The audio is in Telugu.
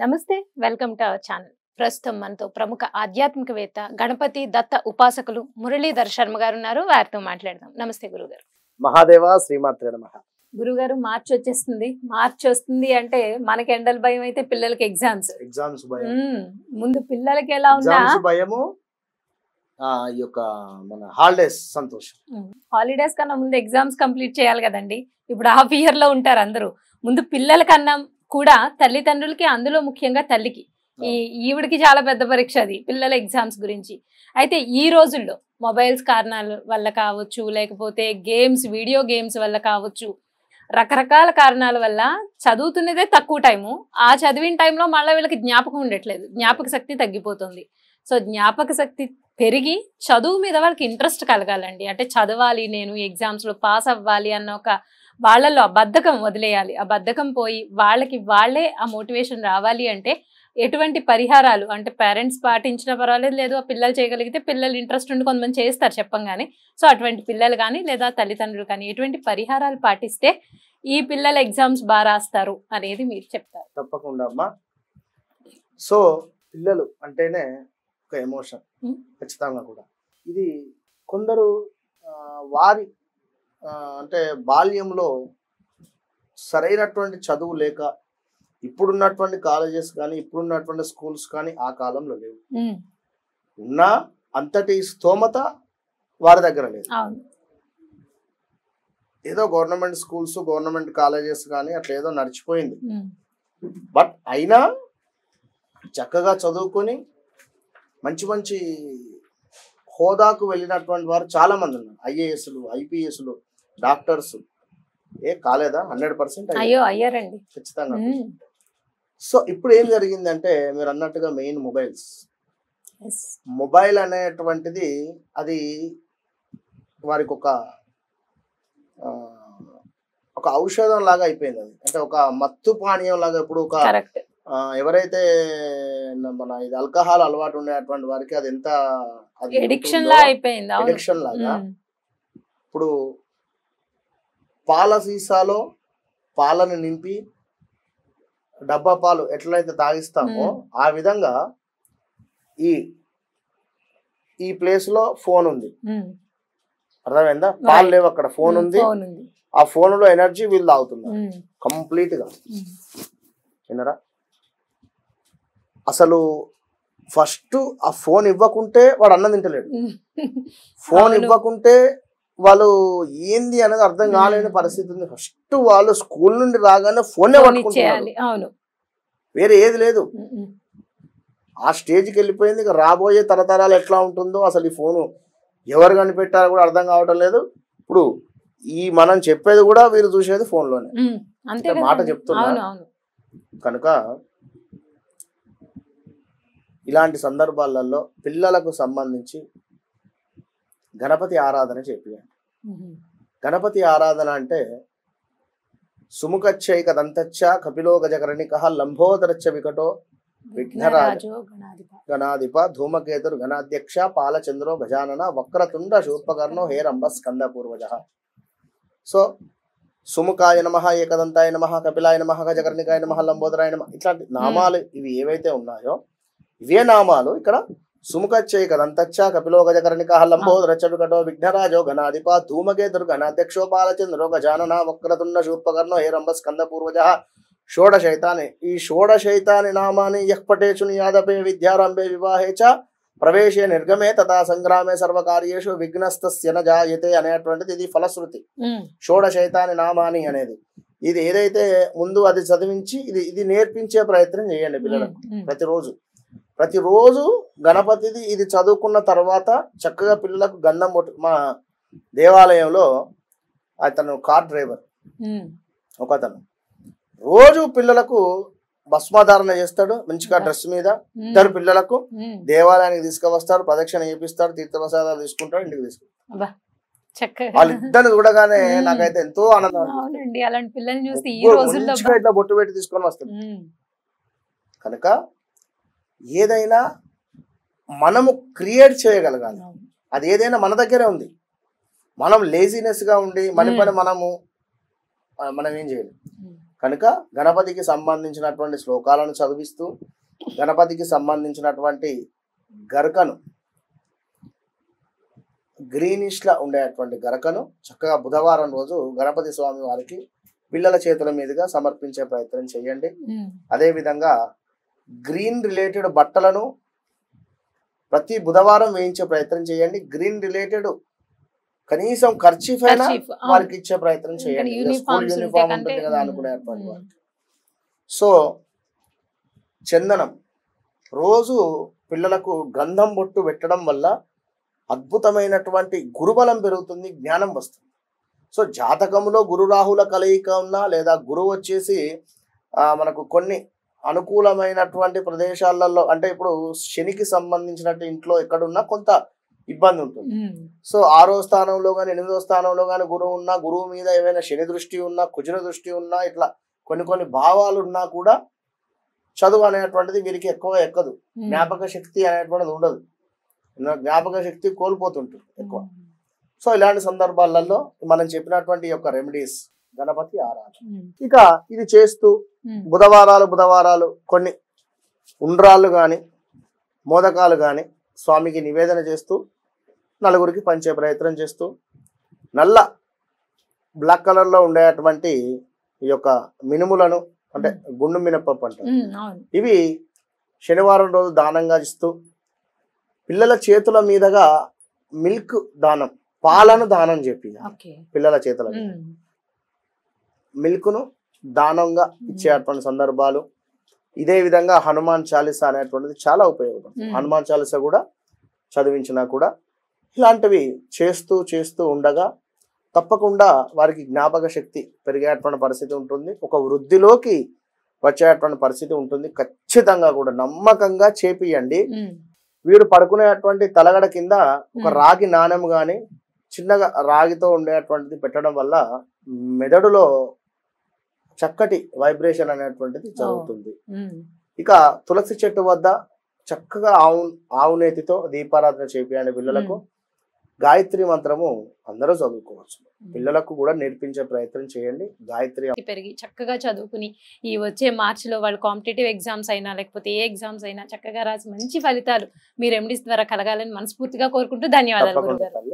నమస్తే, వెల్కమ్ టు అవర్ ఛానల్. ప్రస్తుతం మనతో ప్రముఖ ఆధ్యాత్మికవేత్త గణపతి దత్త ఉపాసకులు మురళీధర్ శర్మ గారు ఉన్నారు. వారితో మాట్లాడదాం. నమస్తే గురుగారు. మహాదేవ శ్రీమాత్రే నమః. గురుగారు, మార్చి వచ్చేస్తుంది. మార్చి వస్తుంది అంటే మనకి ఎండల భయం అయితే పిల్లలకి ఎగ్జామ్స్ భయం. ముందు పిల్లలకి ఎలా ఉన్నా భయము, ఈ యొక్క మన హాలిడేస్ సంతోషం. హాలిడేస్ కన్నా ముందు ఎగ్జామ్స్ కంప్లీట్ చేయాలి కదండి. ఇప్పుడు హాఫ్ ఇయర్ లో ఉంటారు అందరూ. ముందు పిల్లల కన్నా కూడా తల్లిదండ్రులకి, అందులో ముఖ్యంగా తల్లికి, ఈవిడికి చాలా పెద్ద పరీక్ష అది, పిల్లల ఎగ్జామ్స్ గురించి. అయితే ఈ రోజుల్లో మొబైల్స్ కారణాల వల్ల కావచ్చు, లేకపోతే గేమ్స్, వీడియో గేమ్స్ వల్ల కావచ్చు, రకరకాల కారణాల వల్ల చదువుతున్నదే తక్కువ టైము. ఆ చదివిన టైంలో మళ్ళీ వీళ్ళకి జ్ఞాపకం ఉండట్లేదు, జ్ఞాపక శక్తి తగ్గిపోతుంది. సో జ్ఞాపక శక్తి పెరిగి చదువు మీద వాళ్ళకి ఇంట్రెస్ట్ కలగాలండి. అంటే చదవాలి, నేను ఎగ్జామ్స్లో పాస్ అవ్వాలి అన్న ఒక వాళ్ళల్లో ఆ బద్ధకం వదిలేయాలి. ఆ బద్ధకం పోయి వాళ్ళే ఆ మోటివేషన్ రావాలి అంటే ఎటువంటి పరిహారాలు, అంటే పేరెంట్స్ పాటించినా పర్వాలేదు, లేదు ఆ పిల్లలు చేయగలిగితే, పిల్లలు ఇంట్రెస్ట్ ఉండి కొంతమంది చేస్తారు చెప్పంగానే. సో అటువంటి పిల్లలు కానీ లేదా తల్లిదండ్రులు కానీ ఎటువంటి పరిహారాలు పాటిస్తే ఈ పిల్లల ఎగ్జామ్స్ బాగా రాస్తారు అనేది మీరు చెప్తారు? తప్పకుండా అమ్మా. సో పిల్లలు అంటేనే ఒక ఎమోషన్ ఖచ్చితంగా కూడా. ఇది కొందరు వారి అంటే బాల్యంలో సరైనటువంటి చదువు లేక, ఇప్పుడున్నటువంటి కాలేజెస్ కానీ ఇప్పుడున్నటువంటి స్కూల్స్ కానీ ఆ కాలంలో లేవు. ఉన్నా అంతటి స్తోమత వారి దగ్గర లేదు. ఏదో గవర్నమెంట్ స్కూల్స్, గవర్నమెంట్ కాలేజెస్ కానీ అట్లా ఏదో నడిచిపోయింది. బట్ అయినా చక్కగా చదువుకొని మంచి మంచి హోదాకు వెళ్ళినటువంటి వారు చాలా మంది ఉన్నారు. ఐఏఎస్లు, ఐపీఎస్లు, డాక్టర్స్. కాలేదా? 100% అయ్యారండి ఖచ్చితంగా. సో ఇప్పుడు ఏం జరిగిందంటే మీరు అన్నట్టుగా మెయిన్ మొబైల్ అనేటువంటిది అది వారికి ఒక ఔషధం లాగా అయిపోయింది. అది అంటే ఒక మత్తు పానీయం లాగా. ఇప్పుడు ఒక ఎవరైతే మన ఇది ఆల్కహాల్ అలవాటు ఉండేటువంటి వారికి అది ఎంత ఎడిక్షన్ లాగా. ఇప్పుడు పాల సీసాలో పాలను నింపి డబ్బా పాలు ఎట్లయితే తాగిస్తామో ఆ విధంగా ఈ ప్లేస్ లో ఫోన్ ఉంది. అర్థమైందా? పాలు లేవు అక్కడ, ఫోన్ ఉంది. ఆ ఫోన్ లో ఎనర్జీ వీళ్ళు తాగుతున్నారు కంప్లీట్ గా. వినరా? అసలు ఫస్ట్ ఆ ఫోన్ ఇవ్వకుంటే వాడు అన్నం తింటలేడు. ఫోన్ ఇవ్వకుంటే వాళ్ళు ఏంది అనేది అర్థం కాలేని పరిస్థితి ఉంది. ఫస్ట్ వాళ్ళు స్కూల్ నుండి రాగానే ఫోనే పట్టుకుంటున్నారు, వేరే ఏది లేదు. ఆ స్టేజ్కి వెళ్ళిపోయింది. ఇక రాబోయే తరతరాలు ఎట్లా ఉంటుందో అసలు ఈ ఫోను ఎవరు కనిపెట్టారో కూడా అర్థం కావటం లేదు. ఇప్పుడు మనం చెప్పేది కూడా వీరు చూసేది ఫోన్లోనే. అంటే మాట చెప్తున్నా. కనుక ఇలాంటి సందర్భాలలో పిల్లలకు సంబంధించి గణపతి ఆరాధన చెప్పియండి. గణపతి ఆరాధన అంటే సుముఖచ్చైక దంతచ్చ కపిలో గజకర్ణిక లంబోదరచ్చ వికటో విఘ్నరాజ గణాధిప ధూమకేతుర్ గణాధ్యక్ష పాలచంద్రో గజానన వక్రతుండ శూర్పకర్ణో హేరంబ స్కంద పూర్వజ. సో సుముఖాయ నమః, ఏకదంతాయ నమః, కపిలాయ నమః, గజకర్ణికాయ నమః, లంబోదరాయ నమః, ఇట్లాంటి నామాలు ఇవి ఏవైతే ఉన్నాయో ఇవే నామాలు ఇక్కడ సుముఖచ్చైక దంతచ్చ కపిలో గజకర్ణిక లంబోదరచ్చ వికటో విఘ్నరాజో గణాధిప ధూమకేతుర్ గణాధ్యక్షో పాలచంద్రో గజానన వక్రతుండ శూర్పకర్ణో హేరంబ స్కంద పూర్వజ షోడశైతాని. ఈ షోడశైతాని నామాని యఃపటేషు నియాదపే విద్యారంభే వివాహే చ ప్రవేశే నిర్గమే తథా సంగ్రామే సర్వకార్యేషు విఘ్నస్తస్య న జాయతే అనేటువంటిది ఇది ఫలశ్రుతి. షోడశైతాని నామాని అనేది ఇది ఏదైతే ముందు అది చదివించి ఇది నేర్పించే ప్రయత్నం చేయండి పిల్లలకు. ప్రతిరోజు గణపతిది ఇది చదువుకున్న తర్వాత చక్కగా పిల్లలకు గంధం మా దేవాలయంలో అతను కార్ డ్రైవర్ ఒకతను రోజు పిల్లలకు భస్మాధారణ చేస్తాడు మంచిగా డ్రెస్ మీద. ఇద్దరు పిల్లలకు దేవాలయానికి తీసుకువస్తాడు, ప్రదక్షిణ చేపిస్తాడు, తీర్థప్రసాదాలు తీసుకుంటాడు, ఇంటికి తీసుకుంటాడు. వాళ్ళిద్దరిని చూడగానే నాకైతే ఎంతో ఆనందం. ఇట్లా బొట్టు పెట్టి తీసుకొని వస్తాడు. కనుక ఏదైనా మనము క్రియేట్ చేయగలగాలి. అది ఏదైనా మన దగ్గరే ఉంది. మనం లేజినెస్ గా ఉండి మన పని మనం ఏం చేయలేం. కనుక గణపతికి సంబంధించినటువంటి శ్లోకాలను చదివిస్తూ గణపతికి సంబంధించినటువంటి గరకను గ్రీనిష్లా ఉండేటువంటి గరకను చక్కగా బుధవారం రోజు గణపతి స్వామి వారికి పిల్లల చేతుల మీదుగా సమర్పించే ప్రయత్నం చేయండి. అదేవిధంగా గ్రీన్ రిలేటెడ్ బట్టలను ప్రతి బుధవారం వేయించే ప్రయత్నం చేయండి. గ్రీన్ రిలేటెడ్ కనీసం ఖర్చీఫ్ అయినా వారికి ఇచ్చే ప్రయత్నం చేయండి. స్కూల్ యూనిఫామ్ ఉంటుంది కదా అనుకునేటువంటి వారికి. సో చందనం రోజు పిల్లలకు గంధం బొట్టు పెట్టడం వల్ల అద్భుతమైనటువంటి గురుబలం పెరుగుతుంది, జ్ఞానం వస్తుంది. సో జాతకంలో గురు రాహుల కలయిక ఉన్నా లేదా గురువు వచ్చేసి మనకు కొన్ని అనుకూలమైనటువంటి ప్రదేశాలలో అంటే ఇప్పుడు శనికి సంబంధించినట్టు ఇంట్లో ఎక్కడున్నా కొంత ఇబ్బంది ఉంటుంది. సో 6వ స్థానంలో కానీ 8వ స్థానంలో కానీ గురువు ఉన్నా, గురువు మీద ఏమైనా శని దృష్టి ఉన్నా, కుజుల దృష్టి ఉన్నా, ఇట్లా కొన్ని భావాలు ఉన్నా కూడా చదువు అనేటువంటిది వీరికి ఎక్కువ ఎక్కదు. జ్ఞాపక శక్తి అనేటువంటిది ఉండదు, జ్ఞాపక శక్తి కోల్పోతుంటుంది ఎక్కువ. సో ఇలాంటి సందర్భాలలో మనం చెప్పినటువంటి యొక్క రెమెడీస్ గణపతి ఆరాధన. ఇక ఇది చేస్తూ బుధవారాలు కొన్ని ఉండ్రాళ్ళు కానీ మోదకాలు కానీ స్వామికి నివేదన చేస్తూ నలుగురికి పంచే ప్రయత్నం చేస్తూ నల్ల బ్లాక్ కలర్లో ఉండేటువంటి ఈ యొక్క మినుములను అంటే గుండు మినపప్పు అంటారు, ఇవి శనివారం రోజు దానంగా ఇస్తూ పిల్లల చేతుల మీదుగా మిల్క్ దానం, పాలను దానం చెప్పి పిల్లల చేతుల మిల్క్ను దానంగా ఇచ్చేటువంటి సందర్భాలు. ఇదే విధంగా హనుమాన్ చాలీసా అనేటువంటిది చాలా ఉపయోగపడుతుంది. హనుమాన్ చాలీసా కూడా చదివించినా కూడా ఇలాంటివి చేస్తూ ఉండగా తప్పకుండా వారికి జ్ఞాపక శక్తి పెరిగేటువంటి పరిస్థితి ఉంటుంది, ఒక వృద్ధిలోకి వచ్చేటువంటి పరిస్థితి ఉంటుంది. ఖచ్చితంగా కూడా నమ్మకంగా చేపియండి. వీడు పడుకునేటువంటి తలగడ కింద ఒక రాగి నాణెం కానీ చిన్నగా రాగితో ఉండేటువంటిది పెట్టడం వల్ల మెదడులో చక్కటి వైబ్రేషన్ అనేటువంటిది జరుగుతుంది. ఇక తులసి చెట్టు వద్ద చక్కగా ఆవు నేతితో దీపారాధన చేపియండి పిల్లలకు. గాయత్రి మంత్రము అందరూ చదువుకోవచ్చు, పిల్లలకు కూడా నేర్పించే ప్రయత్నం చేయండి. గాయత్రి పెరిగి చక్కగా చదువుకుని ఈ వచ్చే మార్చిలో వాళ్ళు కాంపిటేటివ్ ఎగ్జామ్స్ అయినా లేకపోతే ఏ ఎగ్జామ్స్ అయినా చక్కగా రాసి మంచి ఫలితాలు మీ రెమెడీస్ ద్వారా కలగాలని మనస్ఫూర్తిగా కోరుకుంటూ ధన్యవాదాలు.